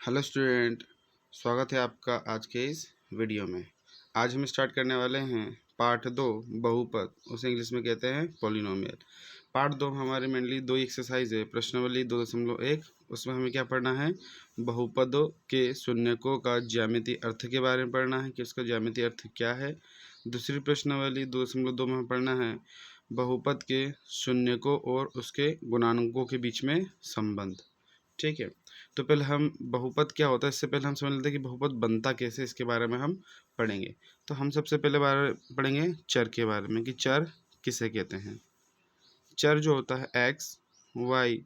Hello student, स्वागत है आपका आज के इस वीडियो में। आज हम स्टार्ट करने वाले हैं पार्ट 2 बहुपद, उसे इंग्लिश में कहते हैं पॉलिनोमियल। पार्ट 2 हमारे मेनली 2 एक्सरसाइज है। प्रश्नावली 2.1, उसमें हमें क्या पढ़ना है, बहुपदों के शून्यकों का ज्यामितीय अर्थ के बारे में पढ़ना है कि उसका ज्यामितीय अर्थ क्या है। दूसरी प्रश्नावली 2.2 में पढ़ना है बहुपद के शून्यकों और उसके गुणांकों के बीच में संबंध। ठीक है, तो पहले हम बहुपद क्या होता है इससे पहले हम समझ लेते हैं कि बहुपद बनता कैसे, इसके बारे में हम पढ़ेंगे। तो हम सबसे पहले पढ़ेंगे चर के बारे में कि चर किसे कहते हैं। चर जो होता है एक्स, वाई,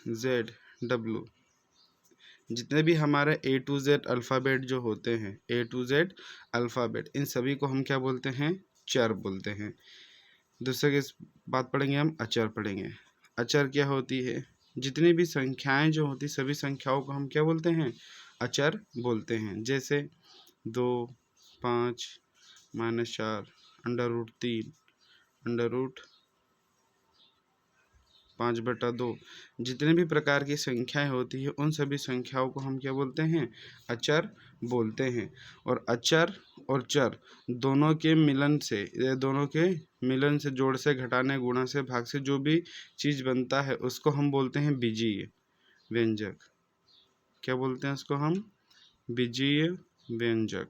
जेड, डब्लू, जितने भी हमारे ए टू जेड अल्फ़ाबेट जो होते हैं, ए टू जेड अल्फ़ाबेट, इन सभी को हम क्या बोलते हैं, चर बोलते हैं। दूसरे के बात पढ़ेंगे हम अचर पढ़ेंगे। अचर क्या होती है, जितनी भी संख्याएं जो होती सभी संख्याओं को हम क्या बोलते हैं, अचर बोलते हैं। जैसे 2, 5, -4, √3, √5/2, जितने भी प्रकार की संख्याएं होती है उन सभी संख्याओं को हम क्या बोलते हैं, अचर बोलते हैं। और अचर और चर दोनों के मिलन से जोड़ से घटाने गुणा से भाग से जो भी चीज़ बनता है उसको हम बोलते हैं बीजीय व्यंजक। क्या बोलते हैं उसको हम, बीजीय व्यंजक।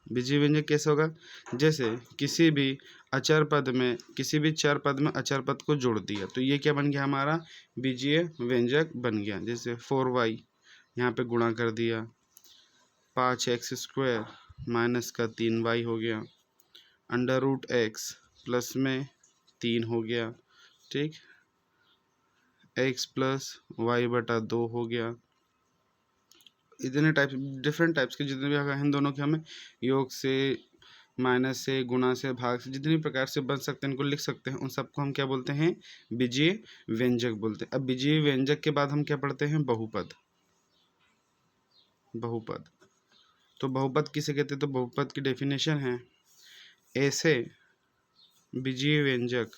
बीजीय व्यंजक कैसे होगा, जैसे किसी भी चर पद में अचर पद को जोड़ दिया तो ये क्या बन गया, हमारा बीजीय व्यंजक बन गया। जैसे 4y यहाँ पे गुणा कर दिया, 5x² -3y हो गया, √x प्लस में 3 हो गया, ठीक, x + y/2 हो गया। इतने डिफरेंट टाइप्स के जितने भी हैं दोनों के हमें योग से, माइनस से, गुणा से, भाग से, जितनी प्रकार से बन सकते हैं इनको लिख सकते हैं, उन सबको हम क्या बोलते हैं, बीजीय व्यंजक बोलते हैं। अब बीजीय व्यंजक के बाद हम क्या पढ़ते हैं, बहुपद। तो बहुपद किसे कहते हैं, तो बहुपद की डेफिनेशन है, ऐसे बीजीय व्यंजक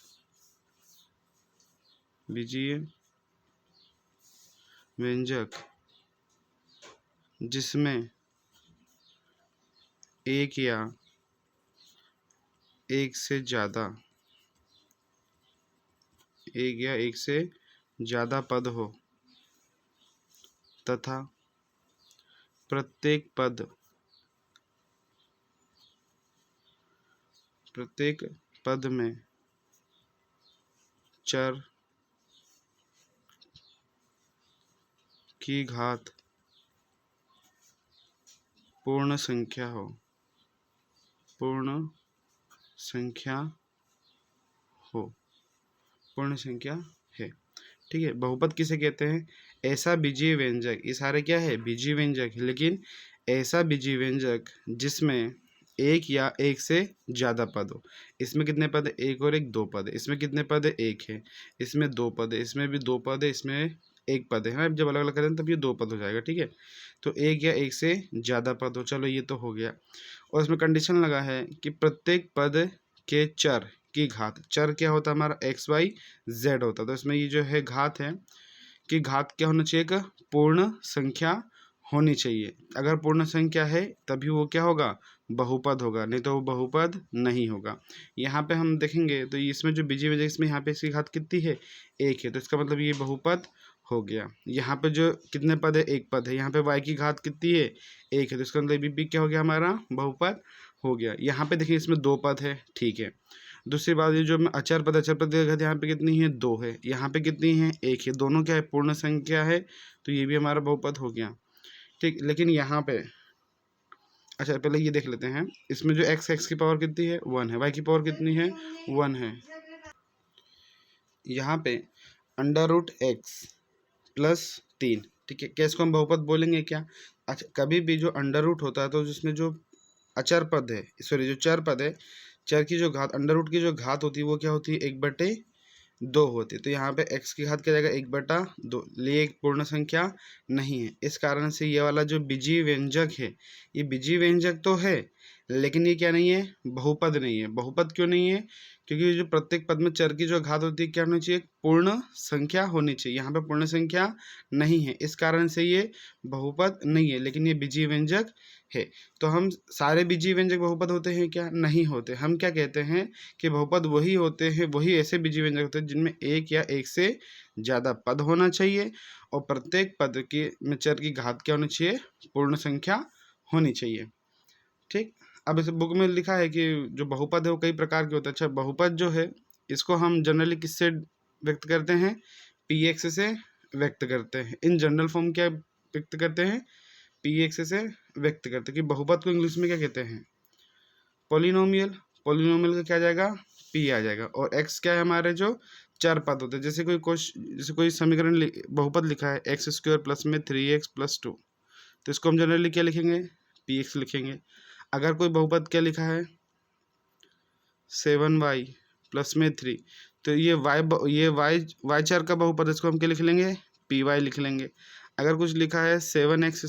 जिसमें एक या एक से ज़्यादा पद हो तथा प्रत्येक पद में चर की घात पूर्ण संख्या है। ठीक है, बहुपद किसे कहते हैं, ऐसा बीजीय व्यंजक, ये सारे क्या है, बीजीय व्यंजक, लेकिन ऐसा बीजीय व्यंजक जिसमें एक या एक से ज़्यादा पद हो। इसमें कितने पद है, एक और एक, 2 पद है। इसमें कितने पद है, एक है। इसमें 2 पद है, इसमें भी 2 पद है, इसमें एक पद है। हाँ, जब अलग अलग करें तब ये 2 पद हो जाएगा। ठीक है, तो एक या एक से ज़्यादा पद हो, चलो ये तो हो गया। और इसमें कंडीशन लगा है कि प्रत्येक पद के चर की घात, चर क्या होता है हमारा, एक्स वाई जेड होता है। तो इसमें ये जो है घात है कि घात क्या होना चाहिए, एक पूर्ण संख्या होनी चाहिए। अगर पूर्ण संख्या है तभी वो क्या होगा, बहुपद होगा, नहीं तो वो बहुपद नहीं होगा। यहाँ पे हम देखेंगे तो इसमें जो बीजीय व्यंजक, इसमें यहाँ पे इसकी घात कितनी है, एक है, तो इसका मतलब ये बहुपद हो गया। यहाँ पे जो कितने पद है, एक पद है। यहाँ पे y की घात कितनी है, एक है, तो इसका मतलब भी क्या हो गया, हमारा बहुपद हो गया। यहाँ पे देखिए इसमें 2 पद है, ठीक है। दूसरी बात, ये जो अचर पद यहाँ पे कितनी है, 2 है, यहाँ पे कितनी है, 1 है, दोनों क्या है, पूर्ण संख्या है, तो ये भी हमारा बहुपद हो गया। ठीक, लेकिन यहाँ पे अच्छा पहले ये देख लेते हैं, इसमें जो x की पावर कितनी है, 1 है, y की पावर कितनी है, 1 है। यहाँ पे √x + 3, ठीक है, क्या इसको हम बहुपद बोलेंगे क्या। अच्छा, कभी भी जो अंडर रूट होता है तो जिसमें जो अचर पद है, सॉरी जो चर पद है, चर की जो घात, अंडर रूट की जो घात होती है वो क्या होती है, 1/2 होती है। तो यहाँ पे x की घात क्या जाएगा, 1/2, लिए एक पूर्ण संख्या नहीं है। इस कारण से ये वाला जो बीजीय व्यंजक है, ये बीजीय व्यंजक तो है लेकिन ये क्या नहीं है, बहुपद नहीं है। बहुपद क्यों नहीं है? क्योंकि जो प्रत्येक पद में चर की जो घात होती है क्या होनी चाहिए, पूर्ण संख्या होनी चाहिए। यहाँ पे पूर्ण संख्या नहीं है, इस कारण से ये बहुपद नहीं है, लेकिन ये बीजीय व्यंजक है। तो हम सारे बीजीय व्यंजक बहुपद होते हैं क्या? नहीं होते। हम क्या कहते हैं कि बहुपद वही होते हैं, वही ऐसे बीजीय व्यंजक होते हैं जिनमें एक या एक से ज़्यादा पद होना चाहिए और प्रत्येक पद के में चर की घात क्या होनी चाहिए, पूर्ण संख्या होनी चाहिए। ठीक, अब इस बुक में लिखा है कि जो बहुपद है वो कई प्रकार के होते हैं। अच्छा, बहुपद जो है इसको हम जनरली किससे व्यक्त करते हैं, पी एक्स से व्यक्त करते हैं। इन जनरल फॉर्म क्या व्यक्त करते हैं, पी एक्स से व्यक्त करते हैं। कि बहुपद को इंग्लिश में क्या कहते हैं, पोलिनोमियल। पोलिनोमियल का क्या आ जाएगा, पी आ जाएगा। और एक्स क्या है, हमारे जो चार पद होते हैं। जैसे कोई समीकरण बहुपद लिखा है एक्स स्क्वायर प्लस में 3x प्लस 2, तो इसको हम जनरली क्या लिखेंगे, पी एक्स लिखेंगे। अगर कोई बहुपद क्या लिखा है 7y प्लस में 3, तो ये y चार का बहुपद, इसको हम क्या लिख लेंगे, पी वाई लिख लेंगे। अगर कुछ लिखा है 7z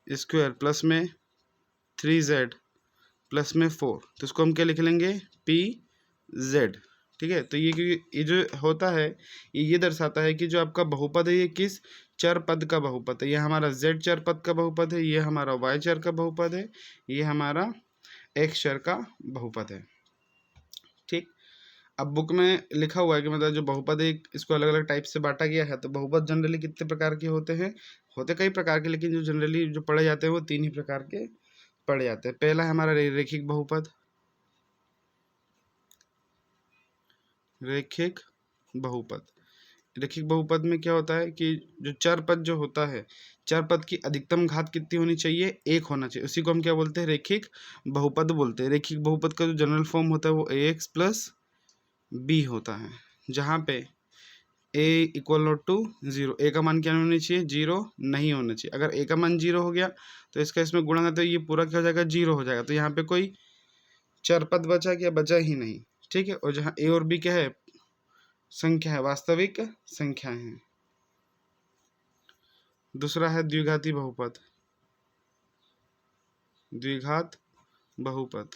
स्क्वायर प्लस में 3z प्लस में 4, तो इसको हम क्या लिख लेंगे, पी जेड। ठीक है, तो ये क्योंकि ये जो होता है ये दर्शाता है कि जो आपका बहुपद है ये किस चर पद का बहुपद है। ये हमारा z चर पद का बहुपद है, ये हमारा y चर का बहुपद है, ये हमारा x चर का बहुपद है। ठीक, अब बुक में लिखा हुआ है कि मतलब जो बहुपद है इसको अलग अलग टाइप से बांटा गया है। तो बहुपद जनरली कितने प्रकार के होते हैं, होते कई प्रकार के, लेकिन जो जनरली जो पढ़े जाते हैं वो तीन ही प्रकार के पढ़े जाते हैं। पहला है हमारा रेखिक बहुपद। रेखिक बहुपद, रेखिक बहुपद में क्या होता है कि जो चर पद जो होता है, चर पद की अधिकतम घात कितनी होनी चाहिए, एक होना चाहिए। उसी को हम क्या बोलते हैं, रेखिक बहुपद बोलते हैं। रेखिक बहुपद का जो जनरल फॉर्म होता है वो ax प्लस बी होता है, जहाँ पे a equal not to 0, a का मान क्या होना चाहिए, 0 नहीं होना चाहिए। अगर a का मान 0 हो गया तो इसका इसमें गुणा है तो ये पूरा क्या हो जाएगा, 0 हो जाएगा। तो यहाँ पे कोई चर पद बचा क्या, बचा ही नहीं। ठीक है, और जहाँ a और b क्या है, संख्या है, वास्तविक संख्या है। दूसरा है द्विघाती बहुपद। द्विघात बहुपद,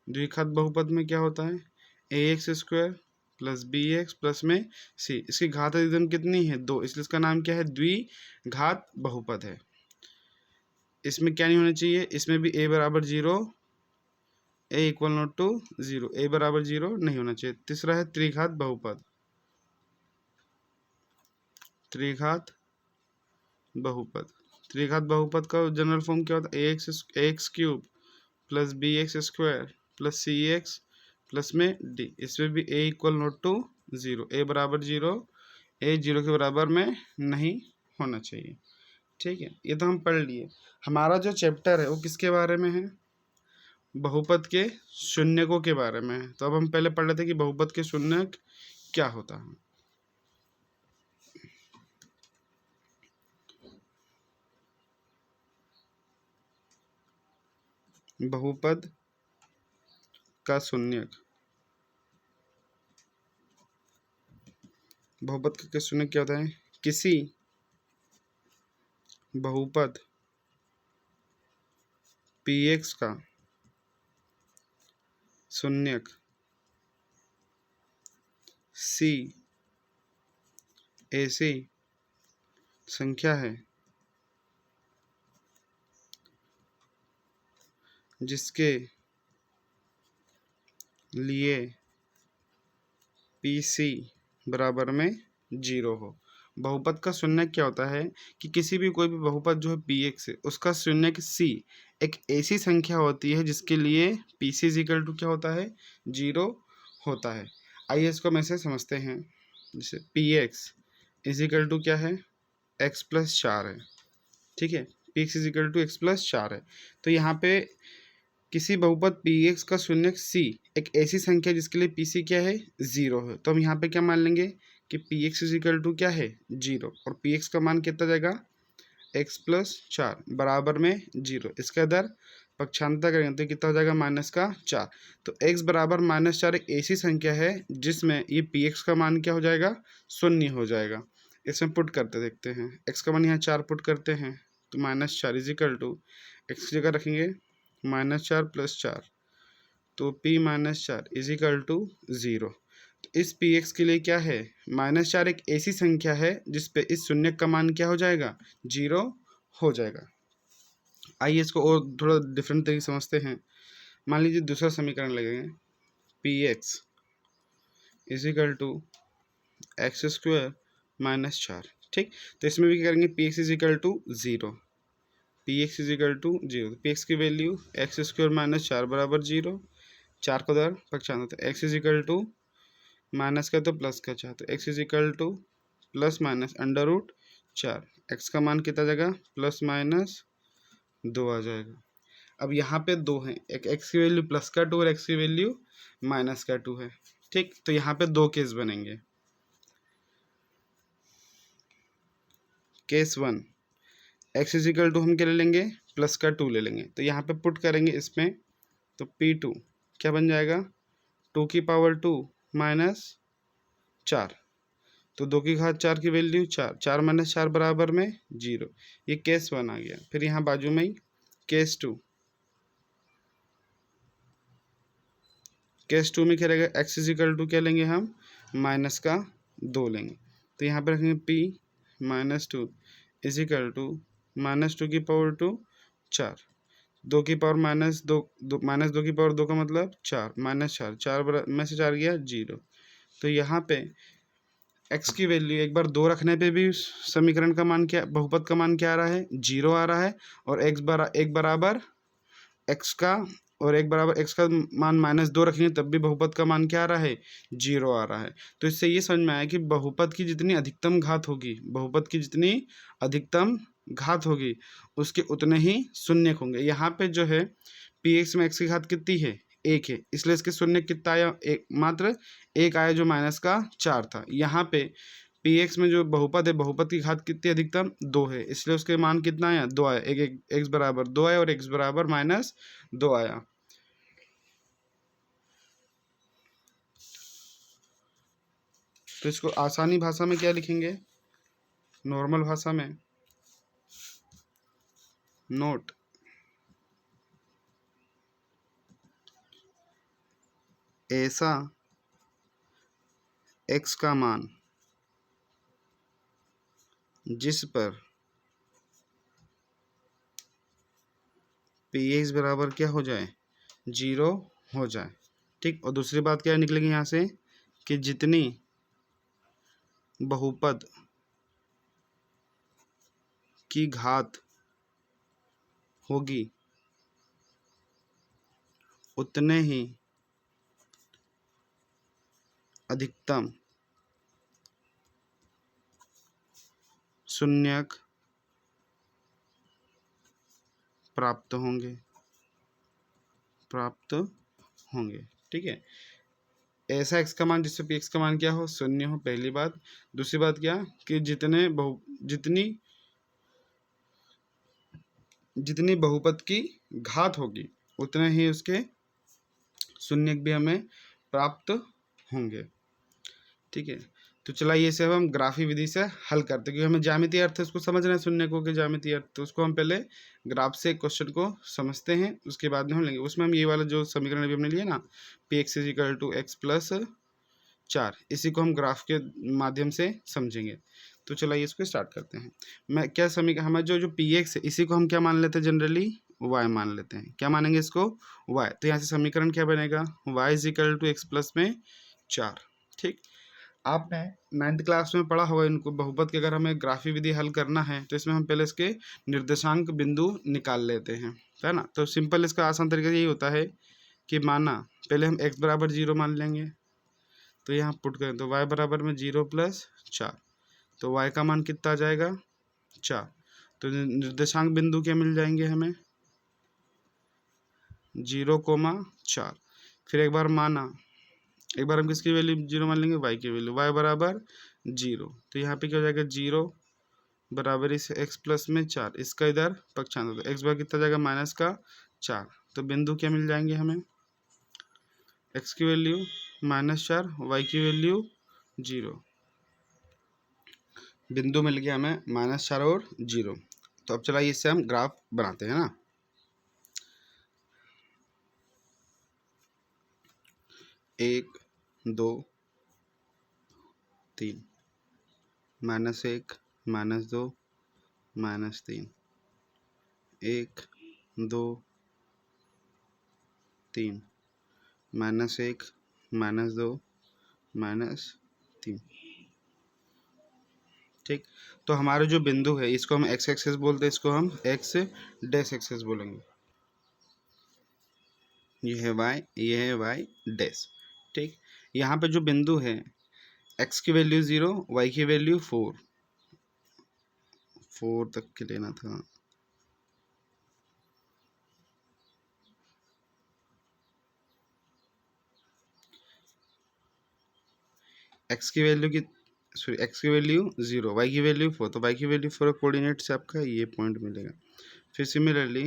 द्विघात बहुपद में क्या होता है, ax square plus B X plus में सी, इसकी घात अधिकतम कितनी है, 2, इसलिए इसका नाम क्या है, द्विघात बहुपद है। इसमें क्या नहीं होना चाहिए, इसमें भी a बराबर 0, a equal not to 0, a बराबर 0 नहीं होना चाहिए। तीसरा है त्रिघात बहुपद। त्रिघात बहुपद, त्रिघात बहुपद का जनरल फॉर्म क्या होता है, x cube plus B x square plus c x plus में डी। इसमें भी a equal not to 0, a बराबर 0, a 0 के बराबर में नहीं होना चाहिए। ठीक है, ये तो हम पढ़ लिए। हमारा जो चैप्टर है वो किसके बारे में है, बहुपद के शून्यकों के बारे में है। तो अब हम पहले पढ़ रहे थे कि बहुपद के शून्यक क्या होता है। बहुपद का शून्यक, बहुपद का शून्यक क्या होता है, किसी बहुपद px का शून्यक c ऐसी संख्या है जिसके लिए pc बराबर में 0 हो। बहुपद का शून्यक क्या होता है कि किसी भी कोई भी बहुपद जो है px है उसका शून्यक c एक ऐसी संख्या होती है जिसके लिए pc इक्वल टू क्या होता है, 0 होता है। आइए इसको हम ऐसे समझते हैं, जैसे px इक्वल टू क्या है, x प्लस 4 है। ठीक है, px equal to x plus 4 है। तो यहाँ पे किसी बहुपद px का शून्यक c एक ऐसी संख्या जिसके लिए pc क्या है, 0 है। तो हम यहाँ पे क्या मान लेंगे कि px इक्वल टू क्या है, 0, और px का मान कितना जाएगा, x प्लस 4 बराबर में 0। इसका इधर पक्षांतर करेंगे तो कितना हो जाएगा, -4। तो x बराबर -4 एक ऐसी संख्या है जिसमें ये px का मान क्या हो जाएगा, 0 हो जाएगा। इसमें पुट करते देखते हैं। एक्स का मान यहाँ 4 पुट करते हैं तो -4 इजिकल टू एक्स की जगह रखेंगे -4 + 4 तो p - 4 इजिकल टू 0। तो इस पी एक्स के लिए क्या है, -4 एक ऐसी संख्या है जिसपे इस शून्य का मान क्या हो जाएगा, 0 हो जाएगा। आइए इसको और थोड़ा डिफरेंट तरीके से समझते हैं। मान लीजिए दूसरा समीकरण लगेंगे P X is equal to x² - 4। ठीक, तो इसमें भी क्या करेंगे, P X is equal to 0, P X is equal to 0, P X की वैल्यू x² - 4 बराबर 0, 4 को उधर पक्षांतर तो एक्स इजिकल टू माइनस का तो प्लस का 4 तो X is equal to plus minus √4। X का मान कितना जाएगा, ±2 आ जाएगा। अब यहाँ पे 2 हैं, एक एक्स की वैल्यू प्लस का 2 और एक्स की वैल्यू माइनस का 2 है। ठीक, तो यहाँ पे 2 केस बनेंगे। केस 1 एक्स इजिकल टू हम क्या ले लेंगे, प्लस का 2 ले लेंगे, तो यहाँ पे पुट करेंगे इसमें तो P2 क्या बन जाएगा, 2 की पावर 2 -4 तो 2 की घात 4 की वैल्यू 4, 4 - 4 बराबर में 0। ये केस 1 आ गया। फिर यहाँ बाजू में ही केस 2, केस 2 में क्या रहेगा, एक्स इजिकल टू क्या लेंगे हम, माइनस का 2 लेंगे, तो यहाँ पर रखेंगे p -2 इजिकल टू -2 की पावर 2 4, 2 की पावर -2 -2 की पावर 2 का मतलब 4 -4 4 में से 4 गया 0। तो यहाँ पे x की वैल्यू एक बार 2 रखने पे भी समीकरण का मान क्या, बहुपद का मान क्या आ रहा है, 0 आ रहा है, और एक बराबर x का और एक बराबर x का मान -2 रखेंगे तब भी बहुपद का मान क्या आ रहा है, 0 आ रहा है। तो इससे ये समझ में आया कि बहुपद की जितनी अधिकतम घात होगी, बहुपद की जितनी अधिकतम घात होगी उसके उतने ही शून्य होंगे। यहाँ पे जो है पी एक्स में x की घात कितनी है, 1 है, इसलिए इसके शून्य कितना आया, मात्र 1 आया जो -4 था। यहाँ पे पी एक्स में जो बहुपद है, बहुपद की घात कितनी अधिकतम 2 है, इसलिए उसके मान कितना आया, 2 आया, एक एक्स बराबर 2 आया और एक्स बराबर -2 आया। तो इसको आसानी भाषा में क्या लिखेंगे, नॉर्मल भाषा में, नोट ऐसा x का मान जिस पर पी एक्स बराबर क्या हो जाए, 0 हो जाए। ठीक, और दूसरी बात क्या निकलेगी यहाँ से कि जितनी बहुपद की घात होगी उतने ही अधिकतम शून्यक प्राप्त होंगे। ठीक है, ऐसा x का मान जिससे पी एक्स का मान क्या हो, 0 हो, पहली बात। दूसरी बात क्या कि जितनी बहुपद की घात होगी उतने ही उसके शून्यक भी हमें प्राप्त होंगे। ठीक है, तो चलाइए इसे हम ग्राफी विधि से हल करते हैं, क्योंकि हमें ज्यामितीय अर्थ उसको समझना है, शून्यकों के ज्यामितीय अर्थ, तो उसको हम पहले ग्राफ से क्वेश्चन को समझते हैं, उसके बाद में हम लेंगे। उसमें हम ये वाला जो समीकरण अभी हमने लिया ना, P X is equal to X plus 4, इसी को हम ग्राफ के माध्यम से समझेंगे। तो चलाइए इसको स्टार्ट करते हैं। मैं क्या समीकरण, हमारा जो पी एक्स है इसी को हम क्या मान लेते हैं, जनरली y मान लेते हैं। क्या मानेंगे इसको, y। तो यहाँ से समीकरण क्या बनेगा, y is equal to X plus में 4। ठीक, आपने 9th क्लास में पढ़ा होगा इनको, बहुपद की अगर हमें ग्राफी विधि हल करना है तो इसमें हम पहले इसके निर्देशांक बिंदु निकाल लेते हैं, है ना। तो सिंपल इसका आसान तरीका यही होता है कि माना पहले हम x बराबर 0 मान लेंगे, तो यहाँ पुट करें तो y बराबर में 0 + 4, तो y का मान कितना आ जाएगा, 4। तो निर्देशांक बिंदु क्या मिल जाएंगे हमें, 0,4। फिर एक बार हम किसकी वैल्यू 0 मान लेंगे, y की वैल्यू, y बराबर 0, तो यहाँ पे क्या हो जाएगा, 0 बराबर इस x प्लस में 4, इसका इधर पक्षांतर, तो x बार कितना जाएगा, -4। तो बिंदु क्या मिल जाएंगे हमें, x की वैल्यू -4, y की वैल्यू 0। बिंदु मिल गया हमें -4 और 0। तो अब चलाइए इससे हम ग्राफ बनाते हैं ना। 1 2 3, -1 -2 -3, 1 2 3, -1 -2 -3। ठीक, तो हमारे जो बिंदु है इसको हम एक्स एक्सेस बोलते हैं, इसको हम एक्स डैश एक्सेस बोलेंगे। ये है वाई, ये है वाई डैश। ठीक, यहाँ पे जो बिंदु है एक्स की वैल्यू 0, वाई की वैल्यू 4 तक के लेना था। एक्स की वैल्यू की एक्स की वैल्यू 0, वाई की वैल्यू 4, तो वाई की वैल्यू 4 कोऑर्डिनेट से आपका ये पॉइंट मिलेगा। फिर सिमिलरली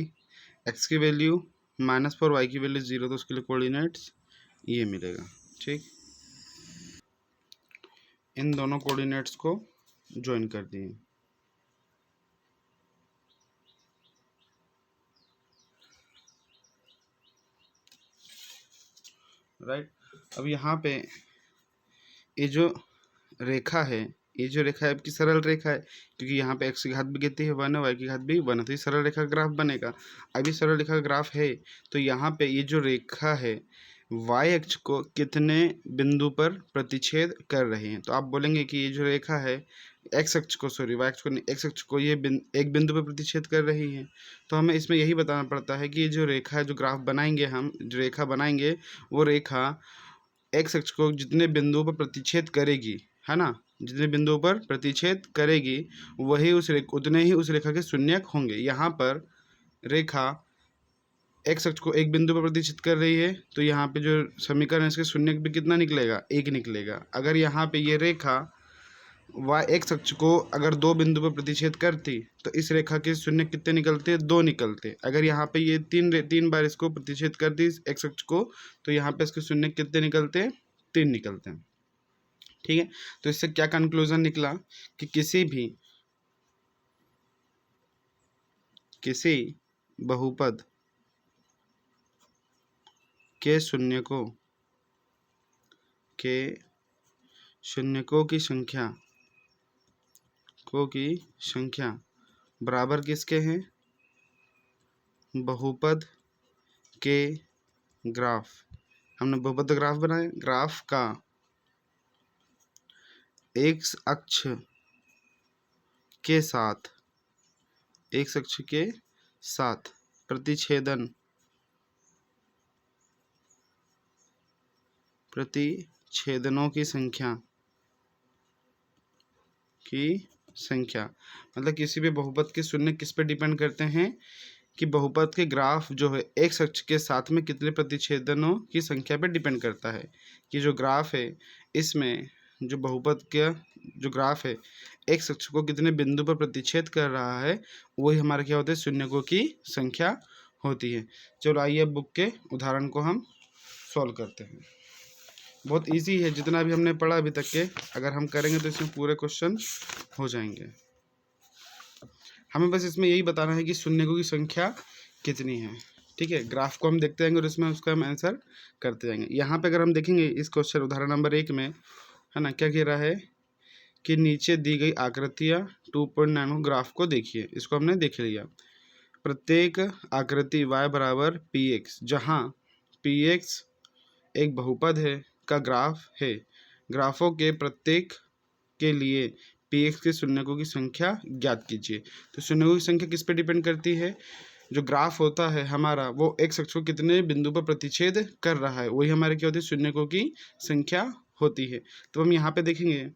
एक्स की वैल्यू -4, वाई की वैल्यू 0, तो उसके लिए कोऑर्डिनेट्स ये मिलेगा। ठीक, इन दोनों कोऑर्डिनेट्स को ज्वाइन कर दिए। राइट, अब यहाँ पे ये जो रेखा है, ये जो रेखा है आपकी सरल रेखा है, क्योंकि यहाँ पे एक्स की घात भी कितनी है 1 है, वाई की घात भी 1 है, तो ये सरल रेखा का ग्राफ बनेगा। अभी सरल रेखा का ग्राफ है तो यहाँ पे ये जो रेखा है वाई अक्ष को कितने बिंदु पर प्रतिच्छेद कर रहे हैं, तो आप बोलेंगे कि ये जो रेखा है एक्स अक्ष को, सॉरी वाई अक्ष को नहीं, एक्स अक्ष को ये एक बिंदु पर प्रतिच्छेद कर रही है। तो हमें इसमें यही बताना पड़ता है कि ये जो रेखा है, जो ग्राफ बनाएंगे हम, जो रेखा बनाएंगे वो रेखा एक्स अक्ष को जितने बिंदुओं पर प्रतिच्छेद करेगी, है ना, जितने बिंदुओं पर प्रतिच्छेद करेगी वही उतने ही उस रेखा के शून्यक होंगे। यहाँ पर रेखा एक्स अक्ष को एक बिंदु पर प्रतिच्छेद कर रही है, तो यहाँ पे जो समीकरण है इसके शून्यक भी कितना निकलेगा, 1 निकलेगा। अगर यहाँ पे ये रेखा वाई एक्स अक्ष को अगर 2 बिंदु पर प्रतिच्छेद करती तो इस रेखा के शून्य कितने निकलते, 2 निकलते। अगर यहाँ पे ये तीन बार इसको प्रतिच्छेद करती एक्स अक्ष को, तो यहाँ पे इसके शून्य कितने निकलते, 3 निकलते हैं। ठीक है, तो इससे क्या कंक्लूजन निकला कि किसी बहुपद के शून्यकों की संख्या बराबर किसके हैं, बहुपद के ग्राफ। हमने बहुपद का ग्राफ बनाया, ग्राफ का एक्स अक्ष के साथ प्रतिच्छेदनों की संख्या मतलब किसी भी बहुपद के शून्य किस पे डिपेंड करते हैं, कि बहुपद के ग्राफ जो है एक्स अक्ष के साथ में कितने प्रतिच्छेदनों की संख्या पे डिपेंड करता है। कि जो ग्राफ है इसमें जो बहुपद का जो ग्राफ है एक्स अक्ष को कितने बिंदु पर प्रतिच्छेद कर रहा है वही हमारे क्या होते हैं, शून्यकों की संख्या होती है। चलो आइए अब बुक के उदाहरण को हम सॉल्व करते हैं। बहुत इजी है, जितना भी हमने पढ़ा अभी तक के अगर हम करेंगे तो इसमें पूरे क्वेश्चन हो जाएंगे। हमें बस इसमें यही बताना है कि शून्यकों की संख्या कितनी है। ठीक है, ग्राफ को हम देखते जाएंगे और इसमें उसका हम आंसर करते जाएंगे। यहाँ पे अगर हम देखेंगे इस क्वेश्चन उदाहरण नंबर 1 में, है ना, क्या कह रहा है कि नीचे दी गई आकृतियाँ 2.9 ग्राफ को देखिए। इसको हमने देख लिया। प्रत्येक आकृति y बराबर px, जहाँ px एक बहुपद है का ग्राफ है, ग्राफों के प्रत्येक के लिए px के शून्यकों की संख्या ज्ञात कीजिए। तो शून्यकों की संख्या किस पे डिपेंड करती है, जो ग्राफ होता है हमारा वो एक्स अक्ष को कितने बिंदु पर प्रतिच्छेद कर रहा है वही हमारे क्या होती है, शून्यकों की संख्या होती है। तो हम यहाँ पे देखेंगे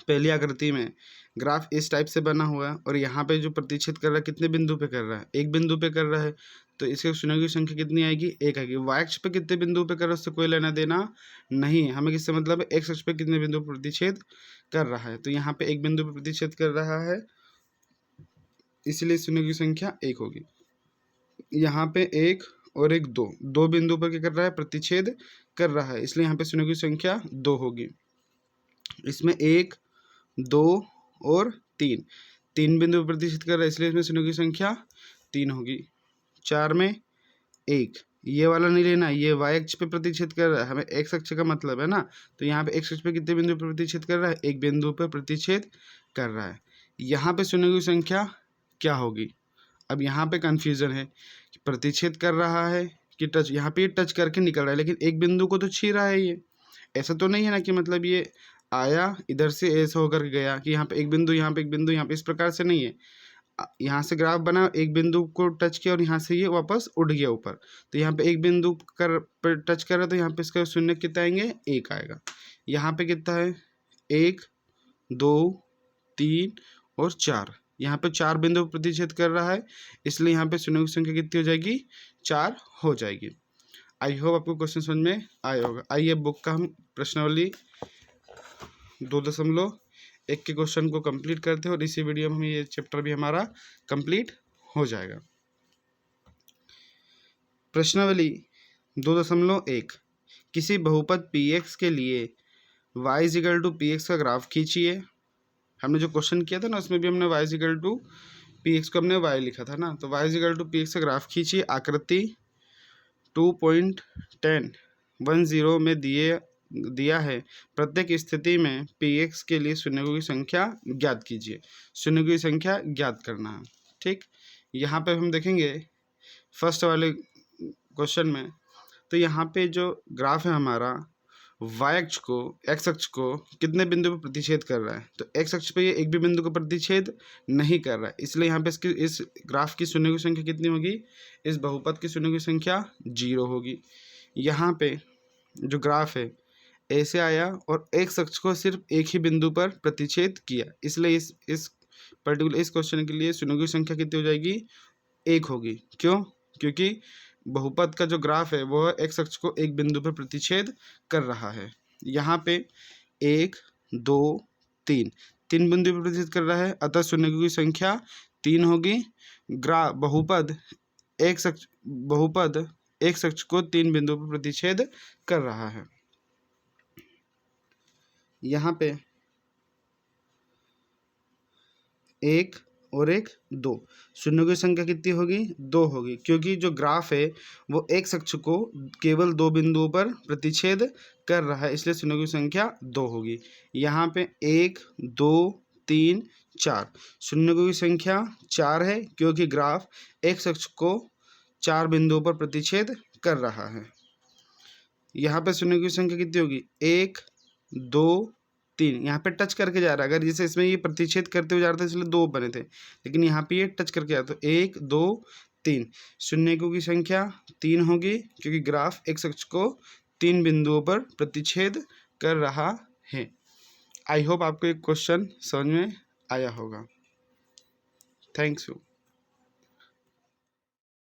पहली आकृति में ग्राफ इस टाइप से बना हुआ है और यहाँ पे जो प्रतिच्छेद कर रहा है कितने बिंदु पे कर रहा है, एक बिंदु पे कर रहा है, तो इसके शून्यों की संख्या कितनी आएगी, 1 आएगी। वाई अक्ष पे कितने बिंदु पे कर रहा है उससे कोई लेना देना नहीं है, हमें किससे मतलब है, एक्स अक्ष पे कितने बिंदु पर प्रतिच्छेद कर रहा है। तो यहाँ पे एक बिंदु पर प्रतिच्छेद कर रहा है इसलिए शून्यों की संख्या 1 होगी। यहाँ पे 1 और 1 दो बिंदु पर क्या कर रहा है, प्रतिच्छेद कर रहा है, इसलिए यहाँ पे शून्यों की संख्या 2 होगी। इसमें 1 2 और 3, 3 बिंदु पर प्रतिच्छेद कर रहा है, इसलिए इसमें शून्यों की संख्या 3 होगी। 4 में 1, ये वाला नहीं लेना, ये y अक्ष पे प्रतिच्छेद कर रहा है, हमें x अक्ष का मतलब है ना, तो यहाँ पे x अक्ष पे कितने बिंदु पर प्रतिच्छेद कर रहा है, एक बिंदु पर प्रतिच्छेद कर रहा है। यहाँ पे शून्यों की संख्या क्या होगी, अब यहाँ पे कन्फ्यूजन है कि प्रतिच्छेद कर रहा है कि टच, यहाँ पे टच करके निकल रहा है, लेकिन एक बिंदु को तो छी रहा है ये, ऐसा तो नहीं है ना कि मतलब ये आया इधर से ऐसा होकर गया कि यहाँ पे एक बिंदु, यहाँ पे एक बिंदु, यहाँ पे, इस प्रकार से नहीं है। यहाँ से ग्राफ बना, एक बिंदु को टच किया और यहाँ से ये वापस उड़ गया ऊपर, तो यहाँ पे एक बिंदु पर टच कर रहा है, तो यहाँ पे इसका शून्य कितना आएंगे, 1 आएगा। यहाँ पे कितना है, 1, 2, 3 और 4, यहाँ पे 4 बिंदु पर प्रतिच्छेद कर रहा है, इसलिए यहाँ पे शून्यों की संख्या कितनी हो जाएगी, 4 हो जाएगी। आई होप आपको क्वेश्चन समझ में आया होगा। आइए बुक का हम प्रश्नावली 2.1 के क्वेश्चन को कंप्लीट करते हैं और इसी वीडियो में ये चैप्टर भी हमारा कंप्लीट हो जाएगा। प्रश्नावली 2.1, किसी बहुपद px के लिए y = px का ग्राफ खींचिए। हमने जो क्वेश्चन किया था ना, उसमें भी हमने y = px को हमने y लिखा था ना, तो y = px का ग्राफ खींचिए। आकृति 2.10 में दिया है, प्रत्येक स्थिति में px के लिए शून्यों की संख्या ज्ञात कीजिए। शून्यों की संख्या ज्ञात करना है, ठीक। यहाँ पे हम देखेंगे फर्स्ट वाले क्वेश्चन में, तो यहाँ पे जो ग्राफ है हमारा, y अक्ष को, x अक्ष को कितने बिंदु पर प्रतिच्छेद कर रहा है, तो x अक्ष पे ये एक भी बिंदु को प्रतिच्छेद नहीं कर रहा है, इसलिए यहाँ पे इसकी, इस ग्राफ की शून्यों की संख्या कितनी होगी, इस बहुपद की शून्यों की संख्या 0 होगी। यहाँ पे जो ग्राफ है ऐसे आया और x अक्ष को सिर्फ एक ही बिंदु पर प्रतिच्छेद किया, इसलिए इस पर्टिकुलर इस क्वेश्चन के लिए शून्यों की संख्या कितनी हो जाएगी, 1 होगी। क्यों, क्योंकि बहुपद का जो ग्राफ है वो x अक्ष को एक बिंदु पर प्रतिच्छेद कर रहा है। यहाँ पे 1, 2, 3 बिंदु पर प्रतिच्छेद कर रहा है, अतः शून्यों की संख्या 3 होगी। बहुपद x अक्ष को 3 बिंदु पर प्रतिच्छेद कर रहा है। यहाँ पे 1 और 1, 2, शून्यों की संख्या कितनी होगी, 2 होगी, क्योंकि जो ग्राफ है वो x अक्ष को केवल 2 बिंदुओं पर प्रतिच्छेद कर रहा है, इसलिए शून्यों की संख्या 2 होगी। यहाँ पे 1, 2, 3, 4, शून्यों की संख्या 4 है, क्योंकि ग्राफ x अक्ष को 4 बिंदुओं पर प्रतिच्छेद कर रहा है। यहाँ पे शून्यों की संख्या कितनी होगी, 1, 2, 3, यहाँ पे टच करके जा रहा है, अगर जैसे इसमें ये प्रतिच्छेद करते हुए जा रहा था इसलिए 2 बने थे, लेकिन यहाँ पे ये टच करके जा रहा, तो 1, 2, 3, शून्यों की संख्या 3 होगी, क्योंकि ग्राफ x अक्ष को 3 बिंदुओं पर प्रतिच्छेद कर रहा है। आई होप आपको एक क्वेश्चन समझ में आया होगा। Thanks you.